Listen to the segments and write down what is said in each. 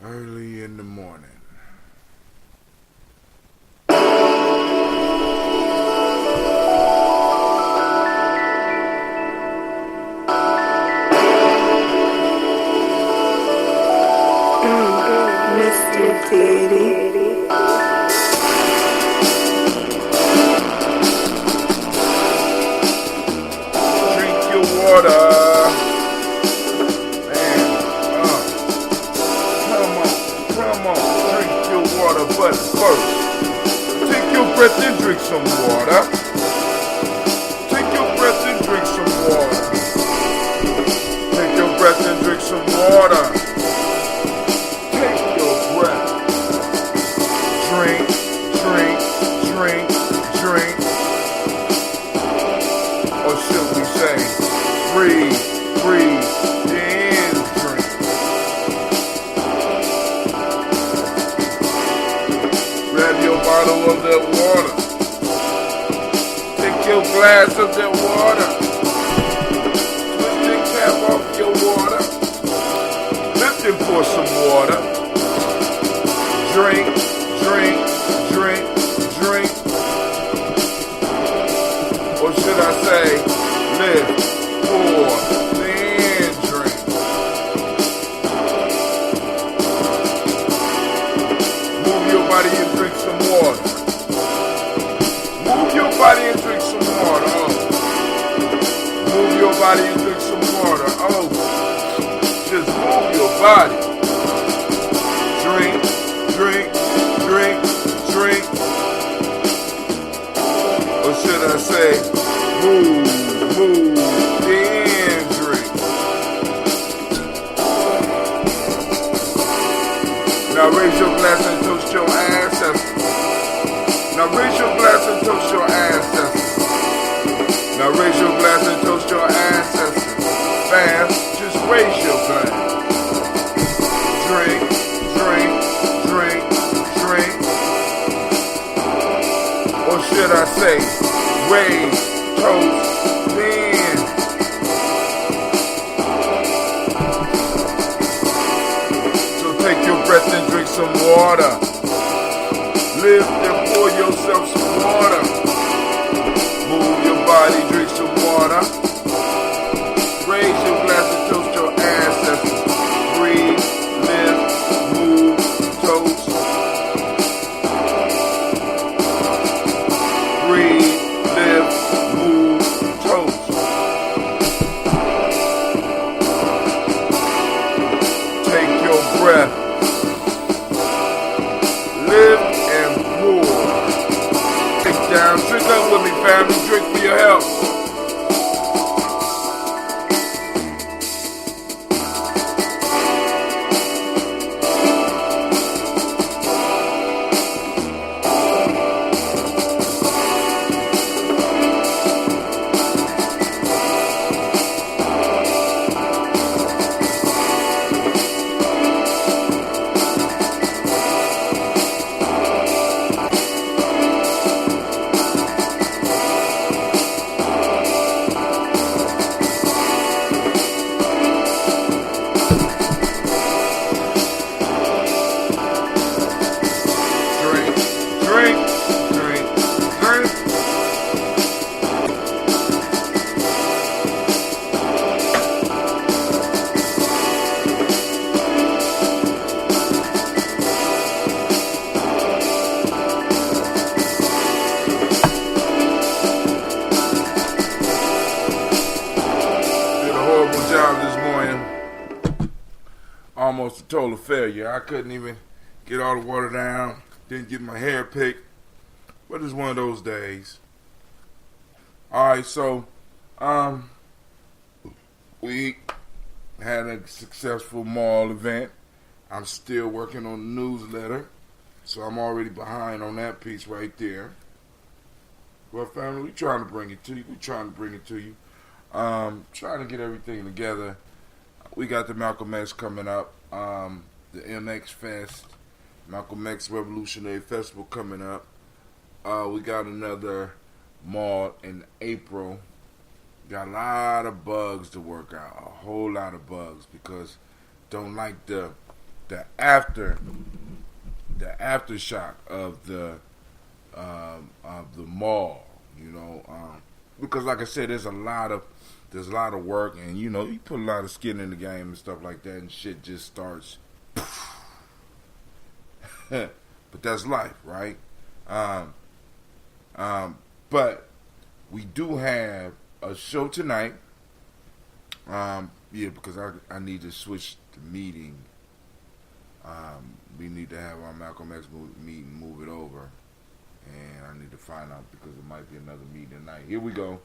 early in the morning. Mr. Deity. Drink your water. Man, come on, drink your water, but first, take your breath and drink some water. Take your breath and drink some water. Take your breath and drink some water. Take your breath. Drink, drink, drink, drink. Or should we say, breathe, breathe, then drink. Grab your bottle of that water. Take your glass of that water. Twist the cap off your water. Lift and pour some water. Drink, drink, drink, drink. Or should I say, lift, pour, then drink. Move your body and drink some water. Move your body and drink some water. Oh. Move your body and drink some water. Oh. Just move your body. Drink, drink, drink, drink. Or should I say, move, then drink. Now raise your glass and toast your ancestors. Now raise your glass and toast your ancestors. Now raise your glass and toast your ancestors. Fam, just raise your glass. Drink, drink, drink, drink. Or should I say, raise, toast, then. So take your breath and drink some water. Lift and pour yourself some water. Move your body, drink some water. Raise your glass and toast your ancestors. Breathe, lift, move, toast. Breathe, lift, move, toast. Take your breath. Lift and pour. Take down. Drink up with me, family. Drink for your health. Almost a total failure. I couldn't even get all the water down. Didn't get my hair picked. But it's one of those days. Alright, so we had a successful mall event. I'm still working on the newsletter. So I'm already behind on that piece right there. Well, family, we trying to bring it to you. Trying to get everything together. We got the Malcolm X coming up, the MX Fest, Malcolm X Revolutionary Festival coming up. We got another mall in April. Got a lot of bugs to work out, a whole lot of bugs, because don't like the the aftershock of the mall, because like I said, there's a lot of work, and you put a lot of skin in the game and stuff like that, and shit just starts. But that's life, right? But we do have a show tonight. Because I need to switch the meeting. We need to have our Malcolm X meeting, move it over. And I need to find out because it might be another meeting tonight. Here we go.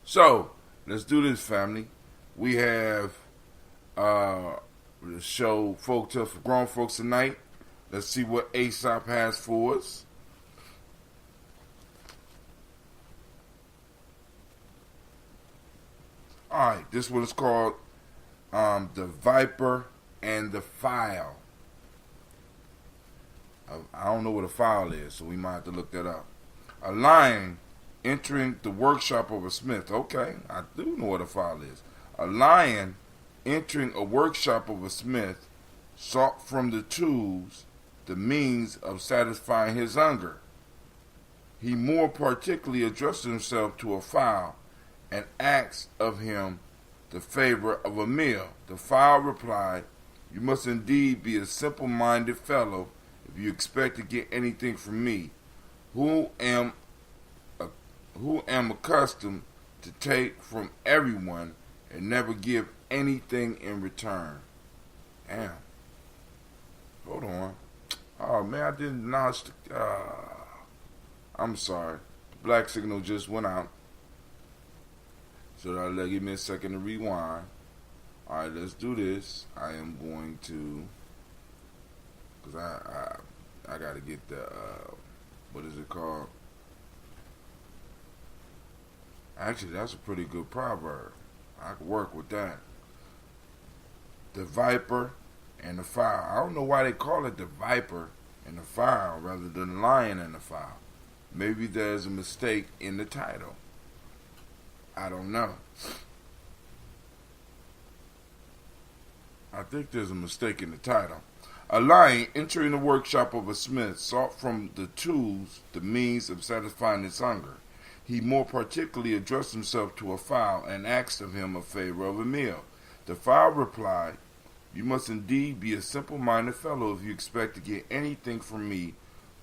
So, let's do this, family. We have the show Folk Tale for Grown Folks tonight. Let's see what Aesop has for us. Alright, this one is called The Viper and the File. I don't know what a file is, so we might have to look that up. A lion entering the workshop of a smith. Okay, I do know what a file is. A lion entering a workshop of a smith sought from the tools the means of satisfying his hunger. He more particularly addressed himself to a file and asked of him the favor of a meal. The file replied, "You must indeed be a simple-minded fellow if you expect to get anything from me, who am accustomed to take from everyone and never give anything in return." Damn. Hold on. Oh man, I didn't notch I'm sorry. The black signal just went out. So give me a second to rewind. Alright, let's do this. I am going to, because I got to get the, what is it called? Actually, that's a pretty good proverb. I could work with that. The viper and the file. I don't know why they call it the viper and the file rather than lion and the file. Maybe there's a mistake in the title. I don't know. I think there's a mistake in the title. A lion entering the workshop of a smith sought from the tools the means of satisfying his hunger. He more particularly addressed himself to a fowl and asked of him a favor of a meal. The fowl replied, "You must indeed be a simple-minded fellow if you expect to get anything from me,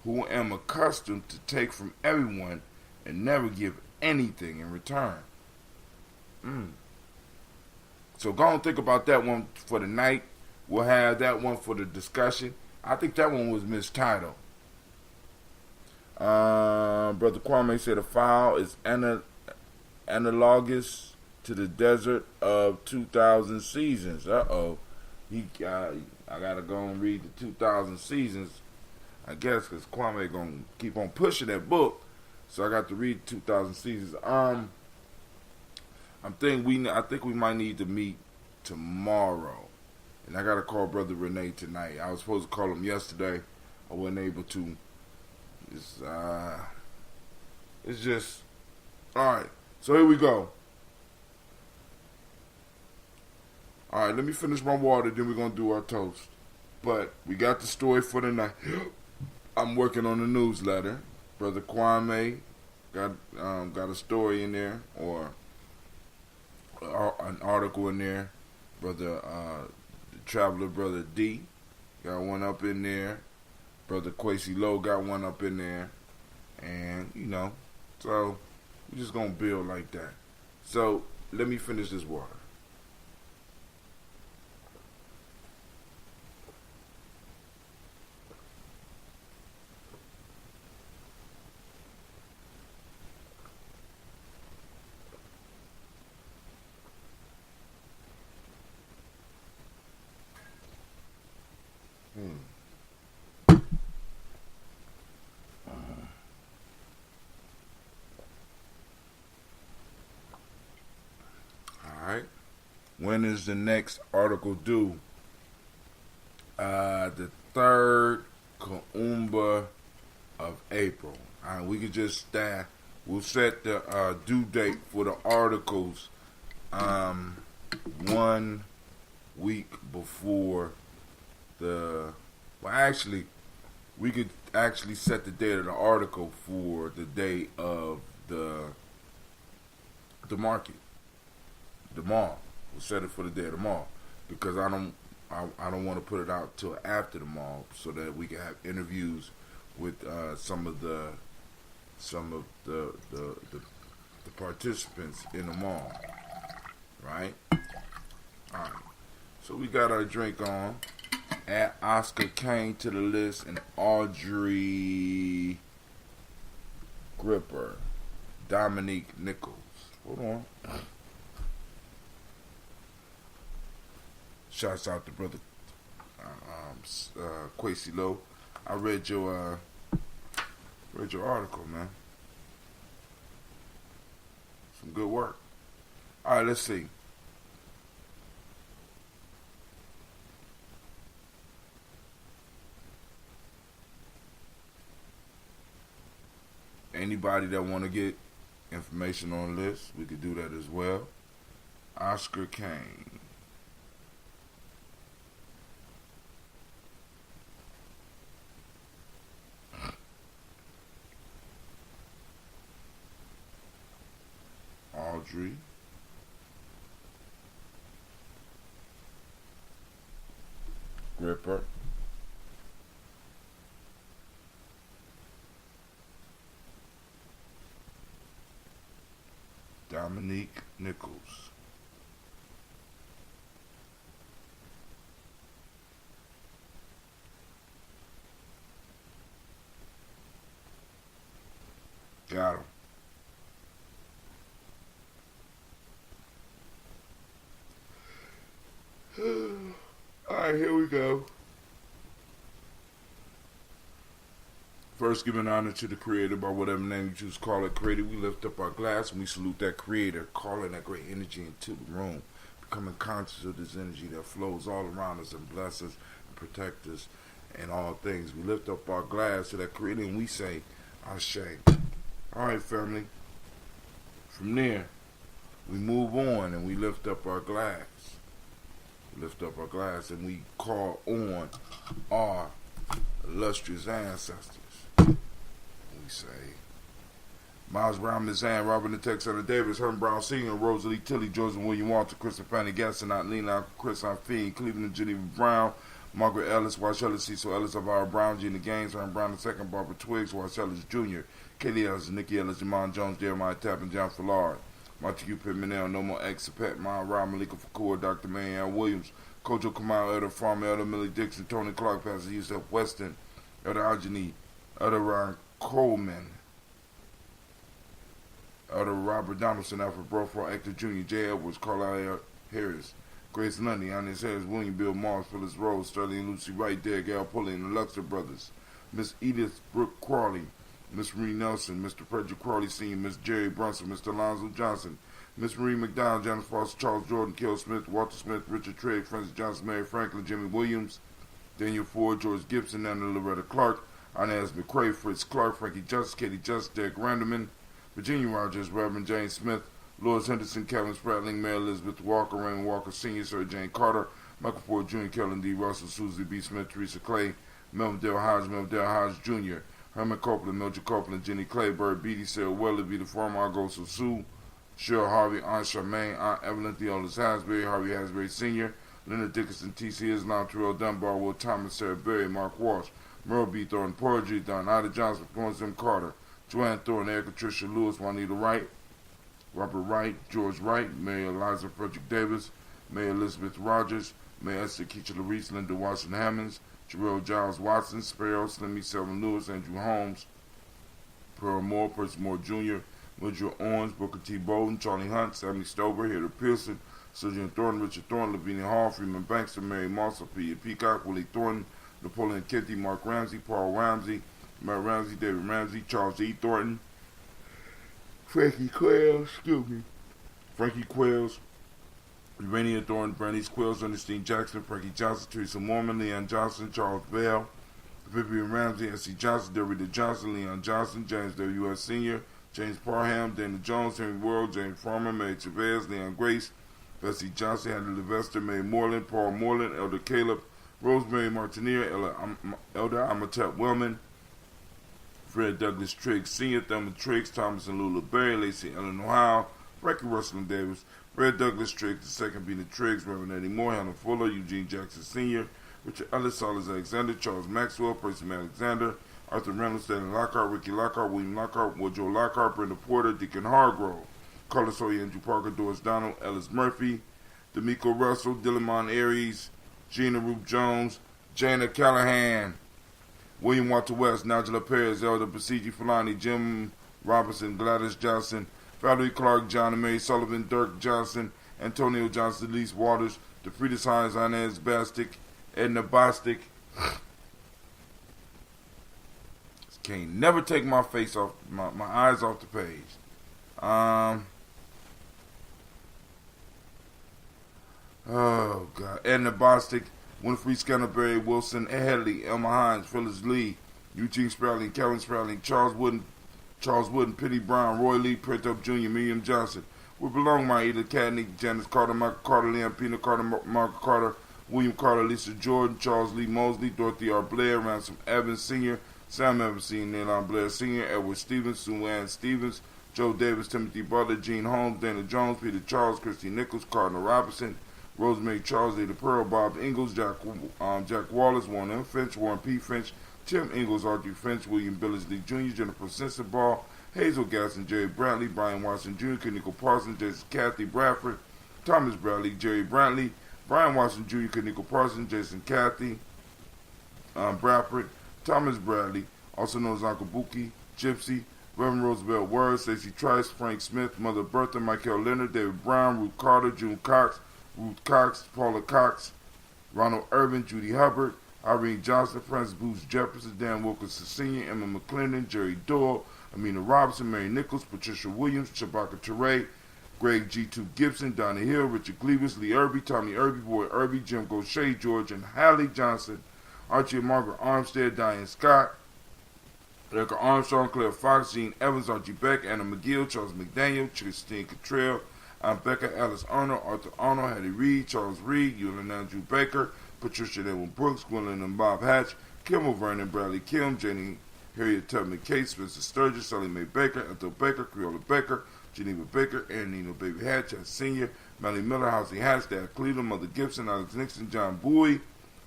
who am accustomed to take from everyone and never give anything in return." So go and think about that one for the night. We'll have that one for the discussion. I think that one was mistitled. Brother Kwame said a file is analogous to the desert of 2,000 seasons. I gotta go and read the 2,000 seasons, I guess, because Kwame gonna keep on pushing that book. So I got to read 2,000 seasons. I think we might need to meet tomorrow, and I gotta call Brother Renee tonight. I was supposed to call him yesterday. I wasn't able to. It's just all right. So here we go. All right, let me finish my water. Then we're gonna do our toast. But we got the story for the night. I'm working on the newsletter. Brother Kwame got a story in there, or an article in there. Brother the Traveler, Brother D, got one up in there. Brother Quasi Lowe got one up in there. And, so we're just going to build like that. So let me finish this water. When is the next article due? The 3rd Kuumba of April. We could just we'll set the due date for the articles 1 week before well, actually, we could actually set the date of the article for the day of the market, the mall. We'll set it for the day of the mall because I don't want to put it out till after the mall so that we can have interviews with some of the participants in the mall, right? All right. So we got our drink on. Add Oscar Kane to the list and Audrey Gripper, Dominique Nichols. Hold on. Shouts out to brother Quasi Lowe. I read your article, man. Some good work. All right, let's see. Anybody that want to get information on this, we could do that as well. Oscar Kane. Audrey. Gripper. Dominique Nichols. Got him. Alright, here we go. First, giving honor to the Creator by whatever name you choose to call it. Creator, we lift up our glass and we salute that Creator, calling that great energy into the room, becoming conscious of this energy that flows all around us and bless us and protect us in all things. We lift up our glass to that Creator and we say, Ashe. Alright, family. From there, we move on and we lift up our glass. We lift up our glass and we call on our illustrious ancestors. We say, Miles Brown, Miss Ann, Robert the Texana Davis, Herman Brown Sr., Rosalie Tilly, Joseph William Walter, Chris and Fanny Gaston, Lena, Chris Fiend, Cleveland and Geneva Brown, Margaret Ellis, Wash Ellis, Cecil Ellis, Alvaro Brown, Gina Gaines, Herman Brown II, Barbara Twiggs, Wash Ellis Jr., Katie Ellis, Nikki Ellis, Jamon Jones, Jeremiah Tappan, John Fallard, Montague Pittmanell, No More Exapet, Mount Rob, Malika Fakour, Dr. Mayan Williams, Kojo Kamal, Elder Farmer, Elder Millie Dixon, Tony Clark, Pastor Yusef Weston, Elder Ajani, Elder Ron Coleman, Elder Robert Donaldson, Alfred Broford, Hector Jr., J. Edwards, Carlisle Harris, Grace Lundy, Ernest Harris, William Bill Morris, Phyllis Rose, Sterling and Lucy Wright, Derek Al Pulley, and the Luxor Brothers, Miss Edith Brooke Crawley, Miss Marie Nelson, Mr. Frederick Crawley Sr., Miss Jerry Brunson, Mr. Alonzo Johnson, Miss Marie McDonald, Janice Foster, Charles Jordan, Kel Smith, Walter Smith, Richard Trigg, Francis Johnson, Mary Franklin, Jimmy Williams, Daniel Ford, George Gibson, Anna Loretta Clark, Inez McCrae, Fritz Clark, Frankie Justice, Katie Justice, Derek Randerman, Virginia Rogers, Reverend James Smith, Lois Henderson, Kevin Spratling, Mary Elizabeth Walker, Raymond Walker Sr., Sir Jane Carter, Michael Ford Jr., Kellen D. Russell, Susie B. Smith, Teresa Clay, Melvin Dale Hodge Jr., Herman Copeland, Mildred Copeland, Jenny Clayburg, Beatty, Sarah Weatherby, the former Argosa Sue, Cheryl Harvey, Aunt Charmaine, Aunt Evelyn, Theolis Hasbury, Harvey Hasbury Sr., Leonard Dickinson, T.C. Islam, Terrell Dunbar, Will Thomas, Sarah Berry, Mark Walsh, Merle B. Thornton, Poetry, Don Ida Johnson, Florence M. Carter, Joanne Thornton, Erica Tricia Lewis, Juanita Wright, Robert Wright, George Wright, Mary Eliza Frederick Davis, Mary Elizabeth Rogers, Mary Esther Keisha Larice, Linda Washington Hammonds, Jarrell Giles Watson, Sparrow, Slimmy, Selvin Lewis, Andrew Holmes, Pearl Moore, Percy Moore Jr., Mildred Owens, Booker T. Bolden, Charlie Hunt, Sammy Stover, Hilda Pearson, Sylvian Thornton, Richard Thornton, Lavinia Hall, Freeman Bankster, Mary Marshall, Peter Peacock, Willie Thornton, Napoleon Kitty, Mark Ramsey, Paul Ramsey, Matt Ramsey, David Ramsey, Charles E. Thornton, Frankie Quails, Urania Thornton, Bernice Quills, Ernestine Jackson, Frankie Johnson, Teresa Mormon, Leon Johnson, Charles Bell, Vivian Ramsey, S.C. Johnson, Dorita Johnson, Leon Johnson, James W.S. Sr., James Parham, Dana Jones, Henry World, James Farmer, Mary Chavez, Leon Grace, Bessie Johnson, Henry Levester, Mary Moreland, Paul Moreland, Elder Caleb, Rosemary Martineer, Elder Amatep Wellman, Fred Douglas Triggs Sr., Thelma Triggs, Thomas and Lula Berry, Lacey Ellen Ohio, Frankie Russell Davis, Fred Douglas Triggs II, Bina Triggs, Reverend Eddie Moore, Helen Fuller, Eugene Jackson Sr., Richard Ellis, Salas Alexander, Charles Maxwell, Percy Alexander, Arthur Reynolds, Stanley Lockhart, Ricky Lockhart, William Lockhart, Woodrow Lockhart, Brenda Porter, Deacon Hargrove, Carlos Hoy, Andrew Parker, Doris Donald, Ellis Murphy, D'Amico Russell, Dillamon Aries, Gina Ruth Jones, Jana Callahan, William Walter West, Nigella Perez, Elder Basiji Fulani, Jim Robinson, Gladys Johnson, Valerie Clark, John and Mary Sullivan, Dirk Johnson, Antonio Johnson, Elise Waters, DeFridas Hines, Inez Bastic, Edna Bostic. Can't never take my face off, my eyes off the page. Oh, God. Edna Bostic, Winfrey Scanterberry, Wilson Headley, Elma Hines, Phyllis Lee, Eugene Sprouting, Kevin Sprouting, Charles Wooden, Pitty Brown, Roy Lee, Print Up Jr., Miriam Johnson. We belong, Maida Cadney, Janice Carter, Michael Carter, Leon Pina Carter, Margaret Carter, William Carter, Lisa Jordan, Charles Lee Mosley, Dorothy R. Blair, Ransom Evans Sr., Sam Evans Sr., Nalon Blair Sr., Edward Stevens, Sue Ann Stevens, Joe Davis, Timothy Butler, Gene Holmes, Dana Jones, Peter Charles, Christy Nichols, Cardinal Robinson, Rosemary Charles, Ada Pearl, Bob Ingalls, Jack Wallace, Warren M. Finch, Warren P. Finch, Tim Ingalls, Arthur Finch, William Billingsley Jr., Jennifer Sensabaugh, Hazel Gasson, Jerry Brantley, Brian Watson Jr., Kaniko Parsons, Jason Kathy Bradford, Thomas Bradley, Jerry Brantley, Brian Watson Jr., Kaniko Parsons, Jason Kathy Bradford, Thomas Bradley, also known as Uncle Buki, Gypsy, Reverend Roosevelt Word, Stacey Trice, Frank Smith, Mother Bertha, Michael Leonard, David Brown, Ruth Carter, June Cox, Ruth Cox, Paula Cox, Ronald Irvin, Judy Hubbard, Irene Johnson, Francis Booth Jefferson, Dan Wilkinson Sr., Emma McClendon, Jerry Doyle, Amina Robinson, Mary Nichols, Patricia Williams, Shabaka Teray, Greg G2 Gibson, Donna Hill, Richard Cleavis, Lee Irby, Tommy Irby, Boy Irby, Jim Gaucher, George and Hallie Johnson, Archie and Margaret Armstead, Diane Scott, Erica Armstrong, Claire Fox, Jean Evans, Archie Beck, Anna McGill, Charles McDaniel, Christine Cottrell, Becca, Alice Arnold, Arthur Arnold, Hattie Reed, Charles Reed, Ewan Andrew Baker, Patricia Edwin Brooks, Gwendolyn and Bob Hatch, Kimmel Vernon, Bradley Kim, Jenny Harriet Tubman Case, Spencer Sturgis, Sally Mae Baker, Ethel Baker, Creola Baker, Geneva Baker, Aaron Nino Baby Hatch, Sr., Melly Miller, Housie Hatch, Dad Cleveland, Mother Gibson, Alex Nixon, John Bowie,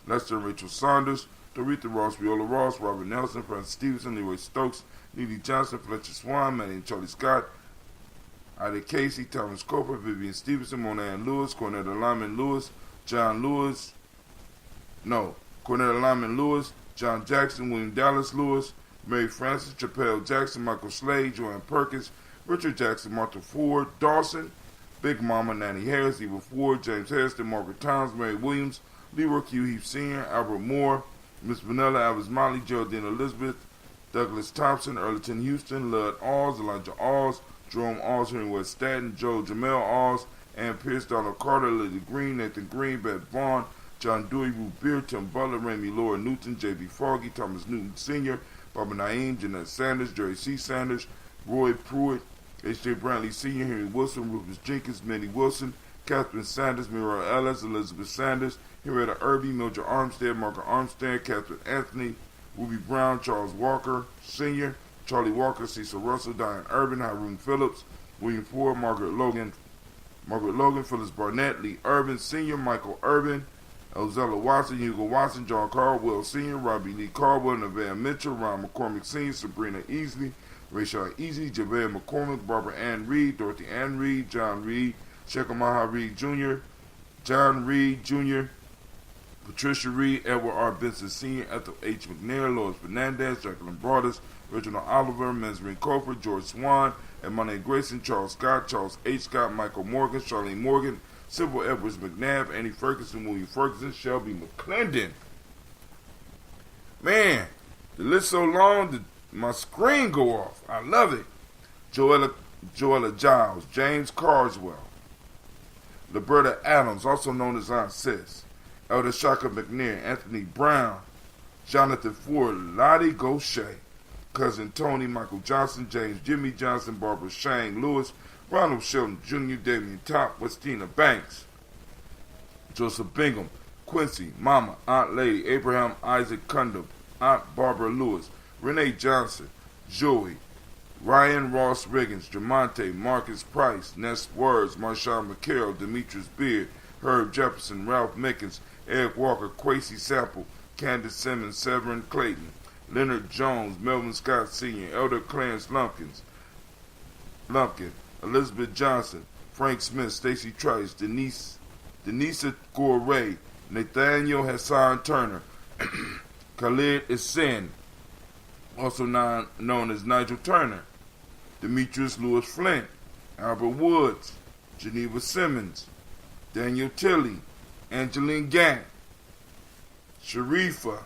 Lester and Rachel Saunders, Doretha Ross, Viola Ross, Robert Nelson, Francis Stevenson, Leroy Stokes, Neely Johnson, Fletcher Swan, Manny and Charlie Scott, Ida Casey, Thomas Coper, Vivian Stevenson, Monahan Lewis, Cornetta Lyman Lewis, Cornetta Lyman Lewis, John Jackson, William Dallas Lewis, Mary Francis, Chappelle Jackson, Michael Slade, Joanne Perkins, Richard Jackson, Martha Ford, Dawson, Big Mama, Nanny Harris, Eva Ford, James Hairston, Margaret Towns, Mary Williams, Leroy Q. Heath Sr., Albert Moore, Miss Vanilla, Alice Motley, Geraldine Elizabeth, Douglas Thompson, Earleton Houston, Lud Alls, Elijah Alls, Jerome Alls, Henry West Staten, Joe Jamel Alls, Ann Pierce, Donald Carter, Lily Green, Nathan Green, Beth Vaughn, John Dewey, Ruth Beer, Tim Butler, Ramey Laura Newton, J.B. Foggy, Thomas Newton Sr., Barbara Naeem, Jeanette Sanders, Jerry C. Sanders, Roy Pruitt, H.J. Brantley Sr., Henry Wilson, Rufus Jenkins, Minnie Wilson, Catherine Sanders, Mira Ellis, Elizabeth Sanders, Henrietta Irby, Mildred Armstead, Margaret Armstead, Catherine Anthony, Ruby Brown, Charles Walker Sr., Charlie Walker, Cecil Russell, Diane Urban, Haroon Phillips, William Ford, Margaret Logan, Phyllis Barnett, Lee Urban Sr., Michael Urban, Elzella Watson, Hugo Watson, John Caldwell Sr., Robbie Lee Caldwell, Nevaeh Mitchell, Ron McCormick Sr., Sabrina Easley, Rachel Easy, Javed McCormick, Barbara Ann Reed, Dorothy Ann Reed, John Reed, Shekamaha Reed Jr., John Reed Jr., Patricia Reed, Edward R. Benson Sr., Ethel H. McNair, Lois Fernandez, Jacqueline Broadus, Reginald Oliver, Mesrin Cofer, George Swan, Emmanuel Grayson, Charles Scott, Charles H. Scott, Michael Morgan, Charlene Morgan, Sybil Edwards McNabb, Annie Ferguson, William Ferguson, Shelby McClendon. Man, the list so long that my screen go off. I love it. Joella Giles, James Carswell, Liberta Adams, also known as Aunt Sis, Elder Shaka McNair, Anthony Brown, Jonathan Ford, Lottie Gaucher, Cousin Tony, Michael Johnson, James Jimmy Johnson, Barbara Shang Lewis, Ronald Shelton Jr., Damian Top, Westina Banks, Joseph Bingham, Quincy, Mama, Aunt Lady, Abraham Isaac Cundum, Aunt Barbara Lewis, Renee Johnson, Joey, Ryan Ross Riggins, Jamonte, Marcus Price, Ness Words, Marshawn McCarroll, Demetrius Beard, Herb Jefferson, Ralph Mickens, Eric Walker, Quasi Sample, Candace Simmons, Severin Clayton, Leonard Jones, Melvin Scott Sr., Elder Clarence Lumpkin, Elizabeth Johnson, Frank Smith, Stacy Trice, Denisa Gorey, Nathaniel Hassan Turner, Khalid Isen, also known as Nigel Turner, Demetrius Lewis Flint, Albert Woods, Geneva Simmons, Daniel Tilley, Angeline Gant, Sharifa,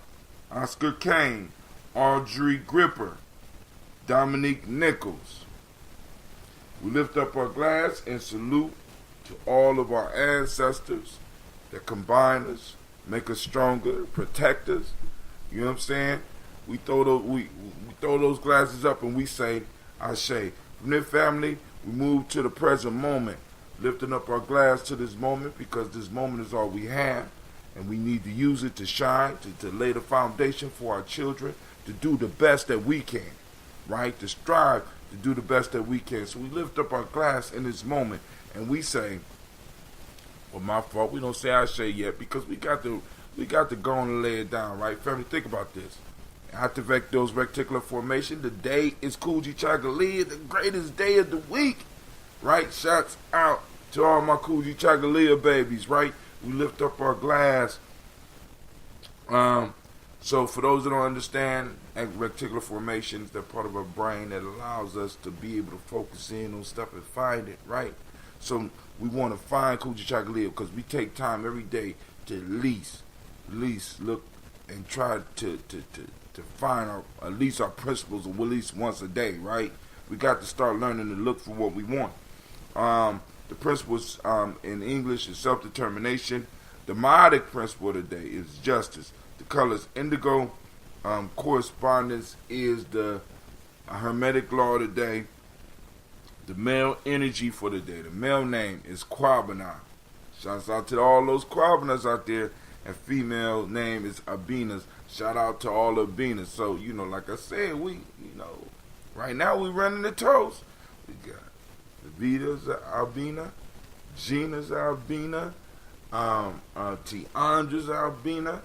Oscar Kane, Audrey Gripper, Dominique Nichols. We lift up our glass and salute to all of our ancestors that combine us, make us stronger, protect us. You know what I'm saying? We throw those glasses up and we say, Ashe. From this family, we move to the present moment, lifting up our glass to this moment because this moment is all we have, and we need to use it to shine, to lay the foundation for our children, to do the best that we can, right? To strive to do the best that we can. So we lift up our glass in this moment and we say, well, my fault, we don't say Ashe yet because we got to go on and lay it down, right? Family, think about this. Activate those reticular formation. The day is Kujichagulia, the greatest day of the week, right? Shouts out to all my Kujichagulia babies, right? We lift up our glass. So for those that don't understand, reticular formations, they're part of our brain that allows us to be able to focus in on stuff and find it, right? So we want to find Kujichagulia because we take time every day to at least look and try to find at least our principles at least once a day, right? We got to start learning to look for what we want. The principles in English is self-determination. The meiotic principle today is justice. The color is indigo. Correspondence is the hermetic law today. The male energy for the day. The male name is Kwabena. Shouts out to all those Kwabenas out there. And female name is Abinas. Shout out to all Abinas. So, like I said, right now we running the toast. We got Vita's Albina, Gina's Albina, Tiandra's Albina.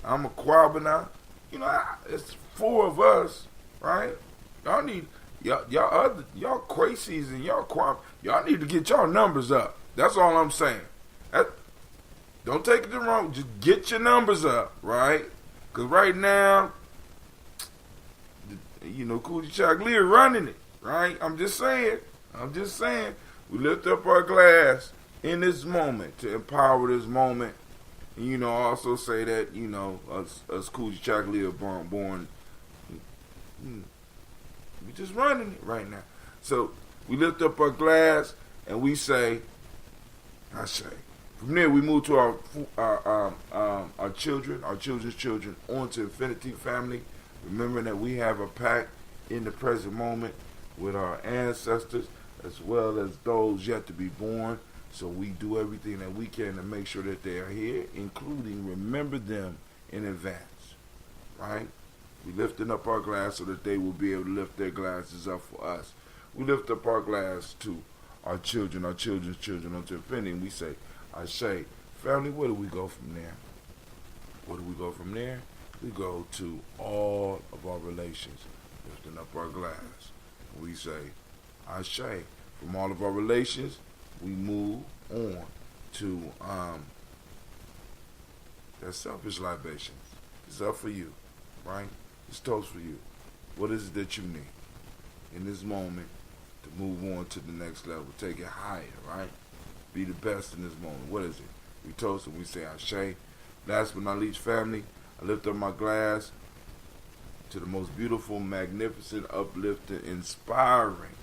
I'm a Kwabena. It's 4 of us, right? Y'all need y'all crazies and y'all need to get y'all numbers up. That's all I'm saying. Don't take it wrong. Just get your numbers up, right? Because right now, Kujichagulia running it, right? I'm just saying. We lift up our glass in this moment to empower this moment. And, also say that, us Kujichagulia born, we just running it right now. So we lift up our glass and we say, Ashe. From there, we move to our children, our children's children, on to infinity, family. Remembering that we have a pact in the present moment with our ancestors as well as those yet to be born. So we do everything that we can to make sure that they are here, including remember them in advance, right? We lifting up our glass so that they will be able to lift their glasses up for us. We lift up our glass to our children, our children's children, unto infinity, and we say, Ashe. Family, where do we go from there? We go to all of our relations, lifting up our glass. We say, Ashe. From all of our relations, we move on to that selfish libations. It's up for you, right? It's toast for you. What is it that you need in this moment to move on to the next level? Take it higher, right? Be the best in this moment. What is it? We toast and we say Ashe. Last but not least, family, I lift up my glass to the most beautiful, magnificent, uplifting, inspiring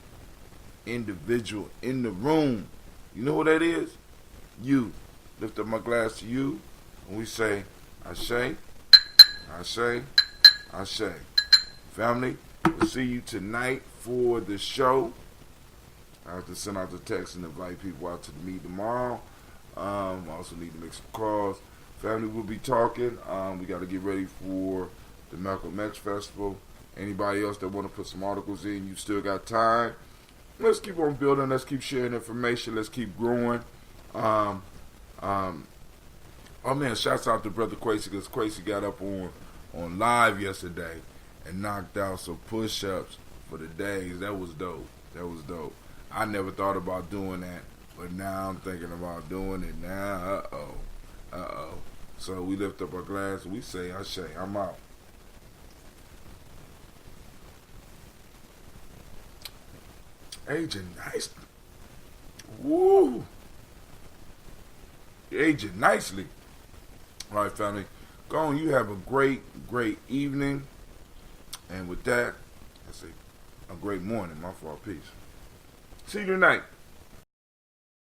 individual in the room. You know who that is? You. Lift up my glass to you and we say Ashe, Ashe, Ashe. Family, we'll see you tonight for the show. I have to send out the text and invite people out to the meet tomorrow. I also need to make some calls. Family will be talking. We got to get ready for the Malcolm X Festival. Anybody else that want to put some articles in, you still got time. Let's keep on building. Let's keep sharing information. Let's keep growing. Oh man, shouts out to Brother Quasi, because Quasi got up on live yesterday and knocked out some push-ups for the days. That was dope. I never thought about doing that, but now I'm thinking about doing it now. So we lift up our glass and we say, Ashe, I'm out. Aging nice. Woo. You're aging nicely. All right, family. Go on. You have a great evening. And with that, I say a great morning. My fault. Peace. See you tonight.